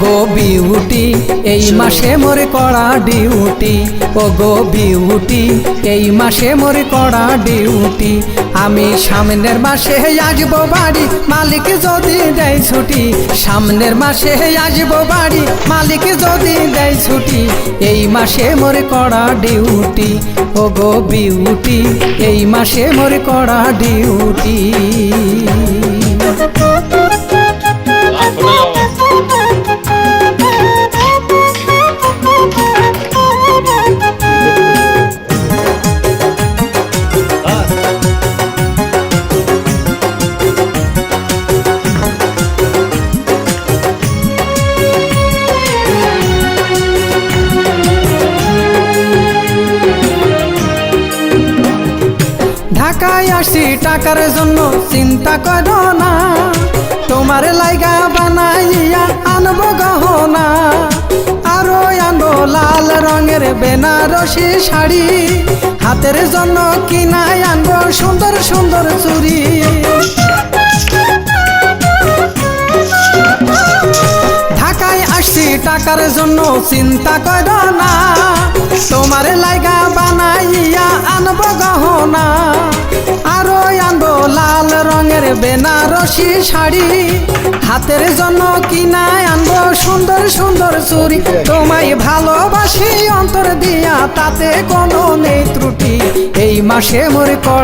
গো beauty এই মাসে মোর কড়া ডিউটি, ও গো বিউটি এই মাসে মোর কড়া ডিউটি। আমি সামনের মাসে আসবো বাড়ি, মালিক যদি দেয় ছুটি। সামনের মাসে আসবো বাড়ি, মালিক যদি দেয় ছুটি। এই মাসে মোর কড়া ডিউটি, ও গো বিউটি এই মাসে মোর কড়া ডিউটি। ঢাকায় আসি টাকার জন্য, চিন্তা করো না। তোমার লাইগা বানাইয়া আনবো গহনা, আরো আনবো লাল রঙের বেনারসি শাড়ি। হাতের জন্য কিনাই আনবো সুন্দর সুন্দর চুড়ি। ঢাকায় আসছি টাকার জন্য, চিন্তা করো না। তোমার লাইগা বানাইয়া আনবো গহনা, আরো আনবো লাল রঙের বেনারসি শাড়ি। হাতের জন্য কিনাই আনবো সুন্দর সুন্দর চুড়ি। তোমায় ভালোবাসি অন্তর দিয়া, তাতে কোনো নেই ত্রুটি। এই মাসে মোর কড়া